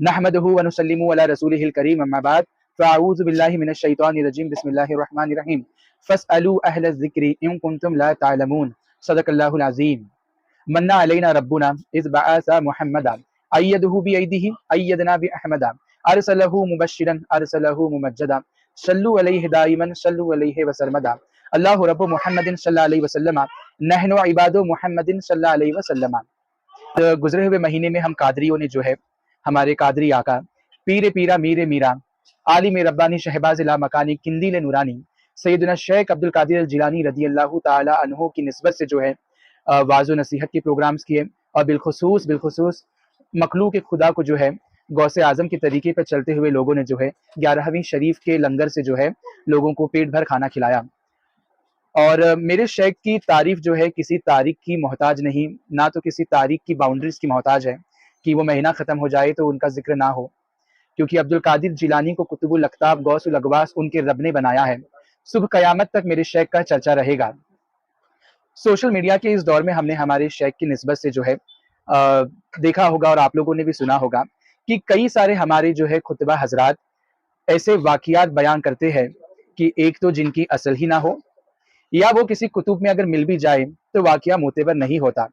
नहमदुहु व नुसल्लिमु अला रसूलिहिल करीम अम्मा बाद फ़अऊज़ु बिल्लाहि मिनश शैतानिर रजीम बिस्मिल्लाहिर रहमानिर रहीम फ़स्अलू अहलज़ ज़िक्रि इन कुंतुम ला तअलमून सदक़ल्लाहुल अज़ीम मन्ना अलैना रब्बुना इज़ बअसा मुहम्मदा अय्यदहु बियदिही अय्यदना बिअहमदा अरसलहु मुबश्शिरन अरसलहु मुमज्जदा सल्लु अलैहि दाइमन सल्लु अलैहि वसल्लम अल्लाहु रब्बु मुहम्मदिन सल्लल्लाहु अलैहि वसल्लम नहनु इबादु मुहम्मदिन सल्लल्लाहु अलैहि वसल्लम। गुजरे हुए महीने में हम कादरियों ने जो है हमारे कादरी आका पीर पीरा मीर मीरा आलिम रब्बानी शहबाज ला मकानी किंदील नूरानी सैयदना शेख अब्दुल कादिर जिलानी रदी अल्लाह ताला अन्हु की निस्बत से जो है वाज़ो नसीहत के प्रोग्राम्स किए और बिलखुसूस मखलूक खुदा को जो है गौसे आजम के तरीके पर चलते हुए लोगों ने जो है 11वीं शरीफ के लंगर से जो है लोगों को पेट भर खाना खिलाया। और मेरे शेख की तारीफ जो है किसी तारीख की मोहताज नहीं, ना तो किसी तारीख की बाउंड्रीज की मोहताज है कि वो महीना ख़त्म हो जाए तो उनका जिक्र ना हो, क्योंकि अब्दुल कादिर जिलानी को कुतुबुल अख्ताब गौसुल अगवास उनके रब ने बनाया है। सुबह क़यामत तक मेरे शेख का चर्चा रहेगा। सोशल मीडिया के इस दौर में हमने हमारे शेख की निस्बत से जो है देखा होगा और आप लोगों ने भी सुना होगा कि कई सारे हमारे जो है खुतबा हजरात ऐसे वाक़ियात बयान करते हैं कि एक तो जिनकी असल ही ना हो, या वो किसी कुतुब में अगर मिल भी जाए तो वाक़या मोतेबर नहीं होता,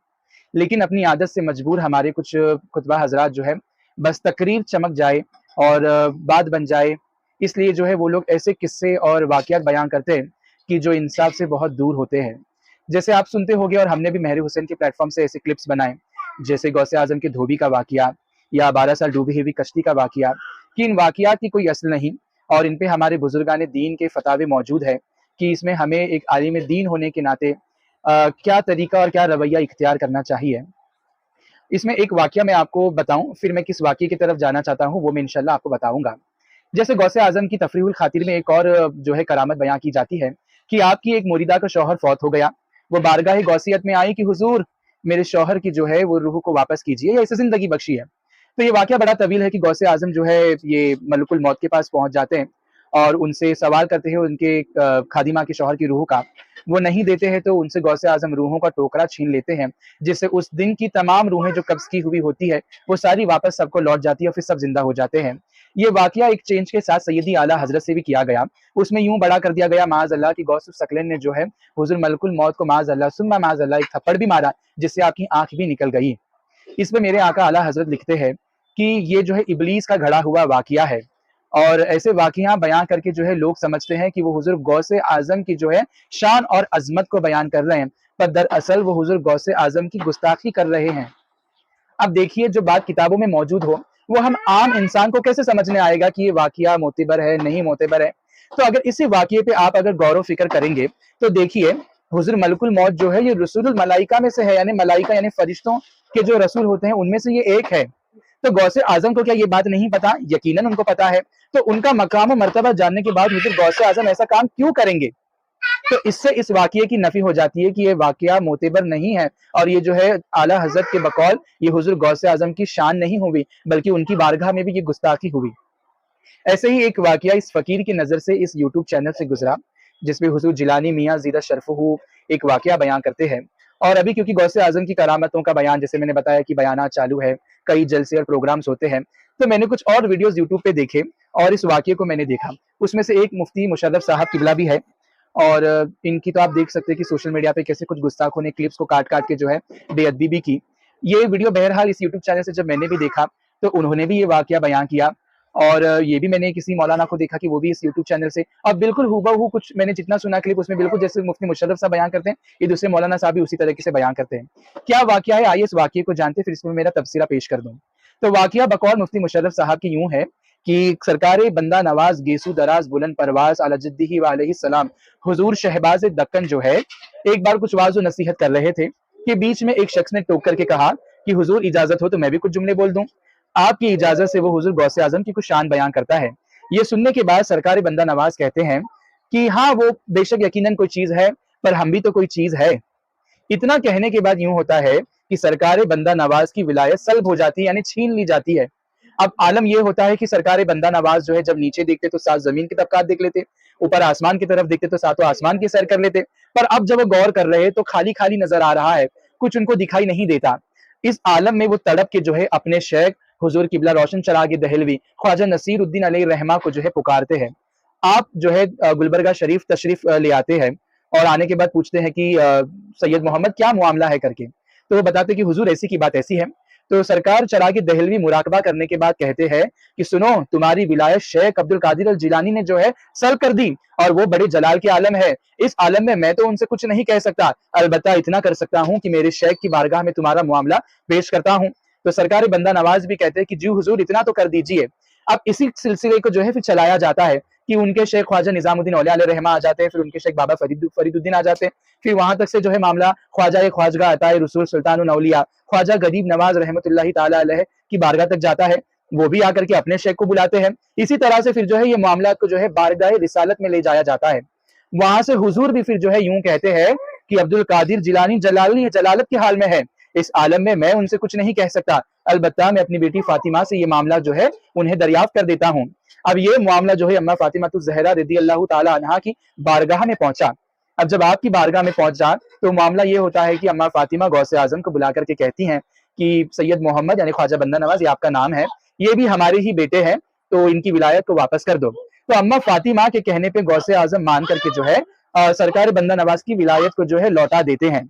लेकिन अपनी आदत से मजबूर हमारे कुछ खुतबा हजरात जो है बस तकरीर चमक जाए और बात बन जाए, इसलिए जो है वो लोग ऐसे किस्से और वाक़यात बयान करते हैं कि जो इंसाफ से बहुत दूर होते हैं। जैसे आप सुनते होंगे और हमने भी मेहर हुसैन के प्लेटफॉर्म से ऐसे क्लिप्स बनाए, जैसे गौसे आजम के धोबी का वाक़या या 12 साल डूबी हुई कश्ती का वाक़या, कि इन वाक़यात की कोई असल नहीं और इन पे हमारे बुजुर्गान दीन के फतावे मौजूद है कि इसमें हमें एक आलिम दीन होने के नाते क्या तरीका और क्या रवैया इख्तियार करना चाहिए। इसमें एक वाक़या मैं आपको बताऊं, फिर मैं किस वाक़ये की तरफ जाना चाहता हूं वो मैं इंशाल्लाह आपको बताऊंगा। जैसे गौसे आजम की तफरीहुल खातिर में एक और जो है करामत बयां की जाती है कि आपकी एक मुरीदा का शौहर फौत हो गया, वो बारगाह गौसियत में आई कि हुजूर मेरे शौहर की जो है वो रूह को वापस कीजिए या इसे जिंदगी बख्शी है। तो ये वाक़या बड़ा तवील है कि गौसे आजम जो है ये मलकुल मौत के पास पहुंच जाते हैं और उनसे सवाल करते हैं उनके खादिमा के शौहर की रूह का। वो नहीं देते हैं तो उनसे गौसे आजम रूहों का टोकरा छीन लेते हैं, जिससे उस दिन की तमाम रूहें जो कब्ज की हुई होती है वो सारी वापस सबको लौट जाती है और फिर सब जिंदा हो जाते हैं। ये वाक़या एक चेंज के साथ सैयदी आला हजरत से भी किया गया। उसमें यूं बड़ा कर दिया गया माज़ अल्लाह की गौस सकलन ने जो है हुजूर मलकुल मौत को माज़ अल्लाह सुम्मा माज़ अल्लाह एक थप्पड़ भी मारा जिससे आपकी आंख भी निकल गई। इस पे मेरे आका आला हजरत लिखते हैं कि ये जो है इबलीस का घड़ा हुआ वाक़या है और ऐसे वाक़िया बयान करके जो है लोग समझते हैं कि वो हुजूर गौसे आजम की जो है शान और अजमत को बयान कर रहे हैं, पर दरअसल वो हुजूर गौसे आजम की गुस्ताखी कर रहे हैं। अब देखिए जो बात किताबों में मौजूद हो वो हम आम इंसान को कैसे समझ में आएगा कि ये वाक़या मोतेबर है नहीं मोतेबर है। तो अगर इसी वाक़ये पे आप अगर गौर फिक्र करेंगे तो देखिए हुजूर मलकुल मौत जो है ये रसूलुल मलाइका में से है, यानी मलाइका यानी फरिश्तों के जो रसूल होते हैं उनमें से ये एक है। तो गौसे आजम को क्या ये बात नहीं पता? यकीनन उनको पता है। तो उनका मकाम और मर्तबा जानने के बाद हुजूर गौसे आजम ऐसा काम क्यों करेंगे? तो इससे इस वाक़ये की नफी हो जाती है कि ये वाक़या मोतेबर नहीं है और ये जो है आला हजरत के बकौल ये हुजूर गौसे आजम की शान नहीं हुई बल्कि उनकी बारगाह में भी ये गुस्ताखी हुई। ऐसे ही एक वाक़या इस फ़कीर की नज़र से इस यूट्यूब चैनल से गुजरा जिसमें हुजूर जिलानी मियाँ ज़ीदा शरफ़ुहू एक वाक़या बयान करते हैं। और अभी क्योंकि गौसे आजम की करामतों का बयान जैसे मैंने बताया कि बयानात चालू है, कई जलसे और प्रोग्राम्स होते हैं, तो मैंने कुछ और वीडियोज़ यूट्यूब पे देखे और इस वाक़ये को मैंने देखा। उसमें से एक मुफ्ती मुशर्रफ साहब किबला भी है और इनकी तो आप देख सकते हैं कि सोशल मीडिया पे कैसे कुछ गुस्ताखों ने क्लिप्स को काट-काट के जो है बेअदबी भी की। ये वीडियो बहरहाल इस यूट्यूब चैनल से जब मैंने भी देखा तो उन्होंने भी ये वाक़या बयान किया और ये भी मैंने किसी मौलाना को देखा कि वो भी इस यूट्यूब चैनल से अब बिल्कुल हूबहू कुछ मैंने जितना सुना क्लिप उसमें बिल्कुल जैसे मुफ्ती मुशर्रफ साहब बयान करते हैं, ये दूसरे मौलाना साहब भी उसी तरीके से बयान करते हैं। क्या वाक़या है आइए इस वाक़ये को जानते फिर इसमें मेरा तबसरा पेश कर दूँ। तो वाक़या बकौल मुफ्ती मुशर्रफ साहब की यूँ है कि सरकारे बंदा नवाज गेसू दराज बुलंद परवाज अला जद्दीही व अलैहिस्सलाम हुजूर शहबाज दक्कन जो है एक बार कुछ वाज़ नसीहत कर रहे थे कि बीच में एक शख्स ने टोक करके कहा कि हुजूर इजाजत हो तो मैं भी कुछ जुमले बोल दूं। आपकी इजाजत से वो हुजूर गौसे आजम की कुछ शान बयान करता है। ये सुनने के बाद सरकार बंदा नवाज कहते हैं कि हाँ वो बेशक यकीनन कोई चीज है पर हम भी तो कोई चीज है। इतना कहने के बाद यूं होता है कि सरकार बंदा नवाज की विलायत सल्ब हो जाती है यानी छीन ली जाती है। अब आलम यह होता है कि सरकार बंदा नवाज जो है जब नीचे देखते तो 7 जमीन के तबकात देख लेते, ऊपर आसमान की तरफ देखते तो 7 आसमान की सैर कर लेते, पर अब जब वो गौर कर रहे तो खाली खाली नजर आ रहा है, कुछ उनको दिखाई नहीं देता। इस आलम में वो तड़प के जो है अपने शेख हुजूर किबला रोशन चराग दहलवी ख्वाजा नसीर उद्दीन अलैहि रहमा को जो है पुकारते हैं। आप जो है गुलबर्गा शरीफ तशरीफ ले आते हैं और आने के बाद पूछते हैं कि सैयद मोहम्मद क्या मामला है करके, तो वो बताते कि हुजूर ऐसी की बात ऐसी है। तो सरकार चराग दहलवी मुराकबा करने के बाद कहते हैं कि सुनो, तुम्हारी विलायत शेख अब्दुल कादिर अल जिलानी ने जो है सल्ब कर दी और वो बड़े जलाल के आलम है। इस आलम में मैं तो उनसे कुछ नहीं कह सकता, अलबत्ता इतना कर सकता हूँ कि मेरे शेख की बारगाह में तुम्हारा मामला पेश करता हूँ। तो सरकार बंदा नवाज भी कहते हैं कि जी हुजूर इतना तो कर दीजिए। अब इसी सिलसिले को जो है फिर चलाया जाता है कि उनके शेख ख्वाजा निजामुद्दीन औलिया अलैहि रहमा आ जाते हैं, फिर उनके शेख बाबा फरीदुद्दीन आ जाते हैं, फिर वहां तक से जो है मामला ख्वाजा ख्वाजगा अताए रसूल सुल्तानुल औलिया ख्वाजा गरीब नवाज रहमतुल्लाहि ताला अलैह की बारगाह तक जाता है। वो भी आकर के अपने शेख को बुलाते हैं। इसी तरह से फिर जो है ये मामला को जो है बारगाह रिसालत में ले जाया जाता है। वहां से हुजूर भी फिर जो है यूं कहते हैं कि अब्दुल कादिर जिलानी जलालत के हाल में है, इस आलम में मैं उनसे कुछ नहीं कह सकता, अलबत्ता मैं अपनी बेटी फातिमा से ये मामला जो है उन्हें दरियाफ्त कर देता हूँ। अब ये मामला जो है अम्मा फातिमा ज़हरा रज़ी अल्लाह ताला अन्हा की बारगाह में पहुंचा। अब जब आपकी बारगाह में पहुंचा तो मामला ये होता है कि अम्मा फातिमा गौसे आजम को बुला करके कहती हैं कि सैयद मोहम्मद यानी ख्वाजा बंदा नवाज, ये आपका नाम है, ये भी हमारे ही बेटे हैं, तो इनकी विलायत को वापस कर दो। तो अम्मा फातिमा के कहने पे गौसे आजम मान करके जो है सरकार बंदा नवाज की विलायत को जो है लौटा देते हैं।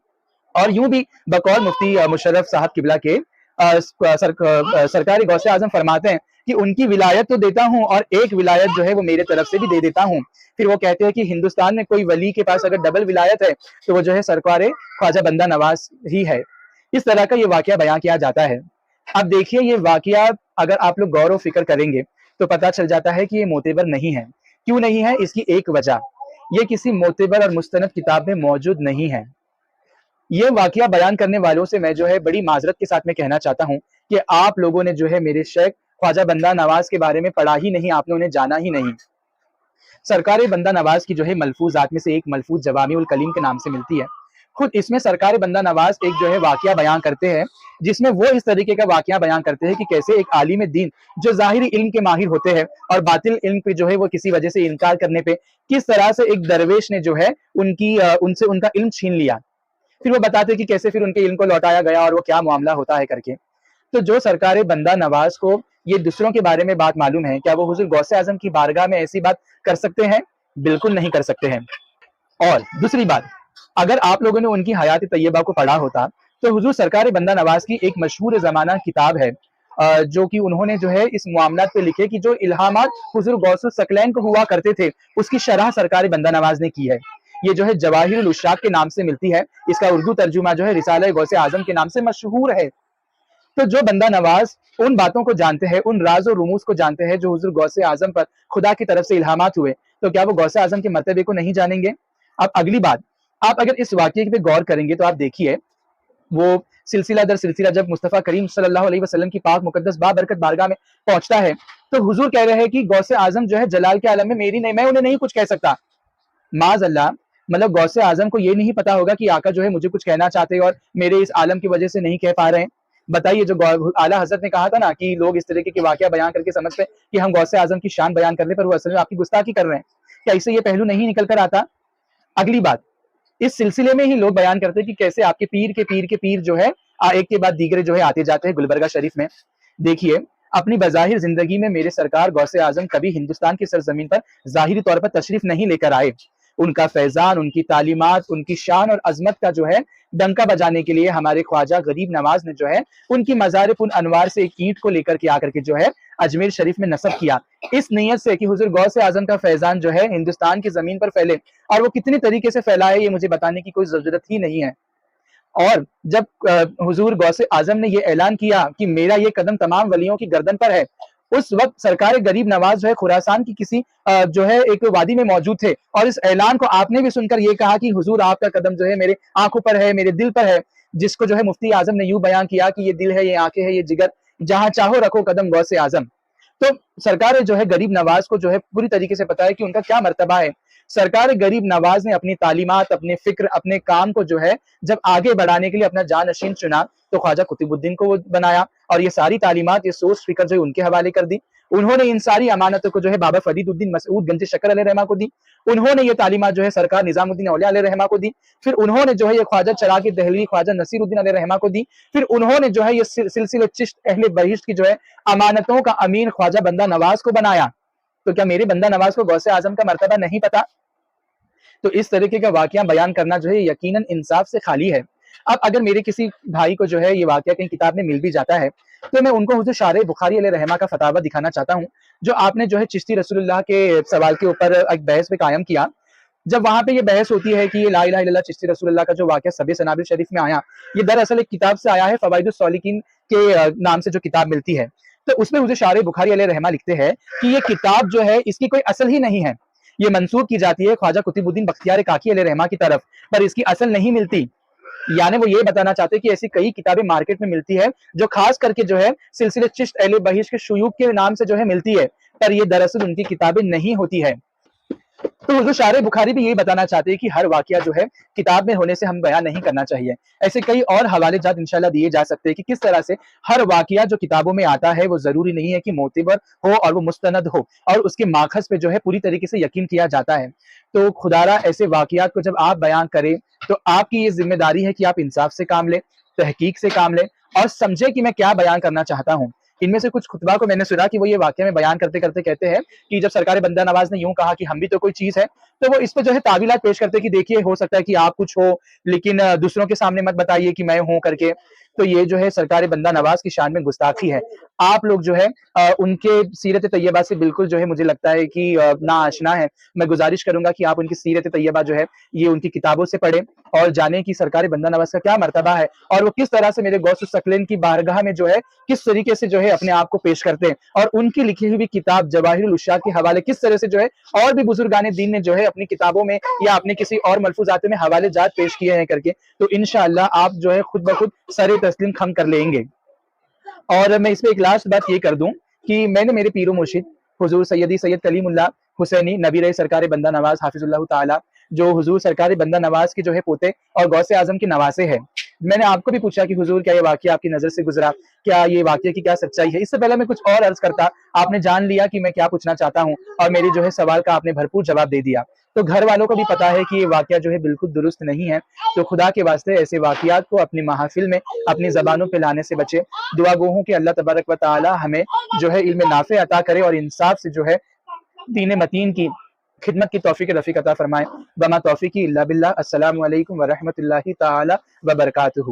और यूं भी बकौल मुफ्ती मुशर्रफ साहब किबला के सरकारी गौसे आजम फरमाते हैं कि उनकी विलायत तो देता हूं और एक विलायत जो है वो मेरे तरफ से भी दे देता हूं। फिर वो कहते हैं कि हिंदुस्तान में कोई वली के पास अगर डबल विलायत है तो वो जो है सरकार ख्वाजा बंदा नवाज ही है। इस तरह का ये वाकया बयां किया जाता है। अब देखिए ये वाकया अगर आप लोग गौर व फिक्र करेंगे तो पता चल जाता है कि ये मोतेबर नहीं है। क्यों नहीं है? इसकी एक वजह, ये किसी मोतेबर और मुस्तनद किताब में मौजूद नहीं है। ये वाकया बयान करने वालों से मैं जो है बड़ी माजरत के साथ में कहना चाहता हूँ कि आप लोगों ने जो है मेरे शेख ख्वाजा बंदा नवाज के बारे में पढ़ा ही नहीं, आपने उन्हें जाना ही नहीं। सरकार बंदा नवाज की जो है मलफूजात में से एक मलफूज जवामी उल कलीम के नाम से मिलती है। खुद इसमें सरकार बंदा नवाज एक जो है वाकया बयान करते हैं, जिसमें वो इस तरीके का वाकया बयान करते हैं कि कैसे एक आलिम दीन जो ज़ाहिरी इल्म के माहिर होते हैं और बातिल इल्म पे जो है वो किसी वजह से इनकार करने पे किस तरह से एक दरवेश ने जो है उनसे उनका इल्म छीन लिया। फिर वो बताते कि कैसे फिर उनके इल्म को लौटाया गया और वो क्या मामला होता है करके। तो जो सरकार बंदा नवाज को ये दूसरों के बारे में बात मालूम है, क्या वो हुजूर गौसे आजम की बारगाह में ऐसी बात कर सकते हैं? बिल्कुल नहीं कर सकते हैं। और दूसरी बात, अगर आप लोगों ने उनकी हयात तैयबा को पढ़ा होता तो हुजूर सरकार बंदा नवाज की एक मशहूर ज़माना किताब है जो कि उन्होंने जो है इस मामलात पे लिखे कि जो इल्हामात हुजूर गौसुल सकलैन को हुआ करते थे उसकी शरह सरकार बंदा नवाज ने की है। ये जो है जवाहिरुल उशाक के नाम से मिलती है। इसका उर्दू तर्जुमा जो है रिसाला गौसे आजम के नाम से मशहूर है। तो जो बंदा नवाज उन बातों को जानते हैं, उन राज और रुमूज को जानते हैं जो हुजूर गौसे आजम पर खुदा की तरफ से इल्हामात हुए, तो क्या वो गौसे आजम के मर्तबे को नहीं जानेंगे? अब अगली बात, आप अगर इस वाकये पे गौर करेंगे तो आप देखिए वो सिलसिला दर सिलसिला जब मुस्तफ़ा करीम सल्लल्लाहु अलैहि वसल्लम की पाक मुकद्दस बाबरकत बारगाह में पहुंचता है तो हुजूर कह रहे हैं कि गौसे आजम जो है जलाल के आलम में मेरी नहीं, मैं उन्हें नहीं कुछ कह सकता। माज अल्लाह, मतलब गौसे आजम को ये नहीं पता होगा कि आका जो है मुझे कुछ कहना चाहते हैं और मेरे इस आलम की वजह से नहीं कह पा रहे हैं। बताइए, जो आला हजरत ने कहा था ना कि लोग इस तरीके के वाकया बयान करके समझते हैं कि हम गौसे आजम की शान बयान करने पर वो असल में आपकी गुस्ताखी कर रहे हैं, क्या इससे ये पहलू नहीं निकल कर आता? अगली बात, इस सिलसिले में ही लोग बयान करते हैं कि कैसे आपके पीर के पीर के पीर जो है एक के बाद दीगरे जो है आते जाते हैं गुलबर्गा शरीफ में। देखिए, अपनी बज़ाहिर जिंदगी में मेरे सरकार गौसे आजम कभी हिंदुस्तान की सरजमीन पर ज़ाहिरी तौर पर तशरीफ नहीं लेकर आए। उनका फैजान, उनकी तालीमात, उनकी शान और अजमत का जो है डंका बजाने के लिए हमारे ख्वाजा गरीब नवाज ने जो है उनकी मज़ार पुन अनवार से एक ईंट को लेकर के आकर के जो है अजमेर शरीफ में नस्ब किया, इस नीयत से कि हुजूर गौसे आजम का फैजान जो है हिंदुस्तान की जमीन पर फैले। और वो कितनी तरीके से फैला है ये मुझे बताने की कोई जरूरत ही नहीं है। और जब हुजूर गौसे आजम ने ये ऐलान किया कि मेरा ये कदम तमाम वलियों की गर्दन पर है, उस वक्त सरकार गरीब नवाज जो है खुरासान की किसी जो है एक वादी में मौजूद थे और इस ऐलान को आपने भी सुनकर ये कहा कि हुजूर आपका कदम जो है मेरे आंखों पर है, मेरे दिल पर है, जिसको जो है मुफ्ती आजम ने यूं बयान किया कि ये दिल है, ये आंखें है, ये जिगर, जहां चाहो रखो कदम गौसे आजम। तो सरकार जो है गरीब नवाज को जो है पूरी तरीके से पता है कि उनका क्या मर्तबा है। سرکار غریب نواز نے اپنی تعلیمات، اپنے فکر، اپنے کام کو جو ہے جب آگے بڑھانے کے لیے اپنا جانشین چنا تو خواجہ قطب الدین کو وہ بنایا، اور یہ ساری تعلیمات، یہ سوچ فکر جو ہے ان کے حوالے کر دی۔ انہوں نے ان ساری امانتوں کو جو ہے بابا فرید الدین مسعود گنج شکر علیہ رحمہ کو دی، انہوں نے یہ تعلیمات جو ہے سرکار نظام الدین اولیاء علیہ رحمہ کو دی، پھر انہوں نے جو ہے یہ خواجہ چراغ دہلوی، خواجہ نصیر الدین علیہ رحمہ کو دی، پھر انہوں نے جو ہے یہ سلسلہ چشت اہل بہشت کی جو ہے امانتوں کا امین خواجہ بندہ نواز کو بنایا۔ تو کیا میرے بندہ نواز کو غوث اعظم کا مرتبہ نہیں پتا؟ تو اس طریقے کا واقعہ بیان کرنا جو ہے یقیناً انصاف سے خالی ہے۔ اب اگر میرے کسی بھائی کو جو ہے یہ واقعہ کہیں کتاب میں مل بھی جاتا ہے تو میں ان کو حضور شارع بخاری علیہ رحمہ کا فتاوی دکھانا چاہتا ہوں، جو آپ نے جو ہے چشتی رسول اللہ کے سوال کے اوپر ایک بحث پہ قائم کیا۔ جب وہاں پہ یہ بحث ہوتی ہے کہ یہ لا الہ الا اللہ چشتی رسول اللہ کا جو واقعہ سبع سنابل شریف میں آیا، یہ دراصل ایک کتاب سے آیا ہے، فوائد السالکین کے نام سے جو کتاب ملتی ہے، تو اس میں حضور شارع بخاری علیہ رحمہ لکھتے ہیں کہ یہ کتاب جو ہے اس کی کوئی اصل ہی نہیں ہے، یہ منسوب کی جاتی ہے خواجہ قطب الدین بختیار کاکی علیہ رحمہ کی طرف، پر اس کی اصل نہیں ملتی۔ یعنی وہ یہ بتانا چاہتے کہ ایسی کئی کتابیں مارکیٹ میں ملتی ہے جو خاص کر کے جو ہے سلسلے چشت اہل بہشت کے شیوخ کے نام سے جو ہے ملتی ہے، پر یہ دراصل ان کی کتابیں نہیں ہوتی ہے۔ تو حضور شارع بخاری بھی یہی بتانا چاہتے ہیں کہ ہر واقعہ جو ہے کتاب میں ہونے سے ہم بیان نہیں کرنا چاہیے۔ ایسے کئی اور حوالے جات انشاءاللہ دیے جا سکتے ہیں کہ کس طرح سے ہر واقعہ جو کتابوں میں آتا ہے وہ ضروری نہیں ہے کہ معتبر ہو اور وہ مستند ہو، اور اس کے ماخذ پہ جو ہے پوری طریقے سے یقین کیا جاتا ہے۔ تو خدارا ایسے واقعات کو جب آپ بیان کریں تو آپ کی یہ ذمہ داری ہے کہ آپ انصاف سے کام لیں، تحقیق سے کام لیں، اور سمجھیں کہ میں کیا بیان کرنا چاہتا ہوں۔ ان میں سے کچھ خطبہ کو میں نے سنا کہ وہ یہ واقعہ میں بیان کرتے کرتے کہتے ہیں کہ جب سرکار بندہ نواز نے یوں کہا کہ ہم بھی تو کوئی چیز ہے، تو وہ اس پہ جو ہے تعویلات پیش کرتے کہ دیکھیے ہو سکتا ہے کہ آپ کچھ ہو لیکن دوسروں کے سامنے مت بتائیے کہ میں ہوں کر کے، تو یہ جو ہے سرکار بندہ نواز کی شان میں گستاخی ہے۔ آپ لوگ جو ہے ان کے سیرت طیبہ سے بالکل جو ہے مجھے لگتا ہے کہ نا آشنا ہے۔ میں گزارش کروں گا کہ آپ ان کی سیرت طیبہ جو ہے یہ ان کی کتابوں سے پڑھیں اور جانیں کہ سرکار بندہ نواز کا کیا مرتبہ ہے، اور وہ کس طرح سے میرے غوث الثقلین کی بارگاہ میں جو ہے کس طریقے سے جو ہے اپنے آپ کو پیش کرتے ہیں، اور ان کی لکھی ہوئی کتاب جواہر العشاق کے حوالے کس طرح سے جو ہے اور بھی بزرگان دین نے جو ہے اپنی کتابوں میں یا اپنے کسی اور ملفوظات میں حوالے جات پیش کیے ہیں کر کے، تو انشاءاللہ آپ جو ہے خود بخود سر تسلیم خم کر لیں گے۔ اور میں اس پہ ایک لاسٹ بات یہ کر دوں کہ میں نے میرے پیر و مرشد حضور سیدی سید کلیم اللہ حسینی نبی رہے سرکار بندہ نواز حافظ اللہ تعالی، جو حضور سرکار بندہ نواز کے جو ہے پوتے اور غوث اعظم کے نواسے ہیں، میں نے آپ کو بھی پوچھا کہ حضور کیا یہ واقعہ آپ کی نظر سے گزرا، کیا یہ واقعہ کی کیا سچائی ہے؟ اس سے پہلے میں کچھ اور عرض کرتا، آپ نے جان لیا کہ میں کیا پوچھنا چاہتا ہوں، اور میری جو ہے سوال کا آپ نے بھرپور جواب دے دیا، تو گھر والوں کو بھی پتا ہے کہ یہ واقعہ جو ہے بالکل درست نہیں ہے۔ تو خدا کے واسطے ایسے واقعات کو اپنی محافل میں اپنی زبانوں پہ لانے سے بچے۔ دعا گو ہوں کہ اللہ تبارک و تعالی ہمیں جو ہے علم نافع عطا کرے اور انصاف سے جو ہے دین متین کی خدمت کی توفیق رفیق عطا فرمائے۔ وما توفیقی الا باللہ۔ السلام علیکم ورحمۃ اللہ تعالی وبرکاتہ۔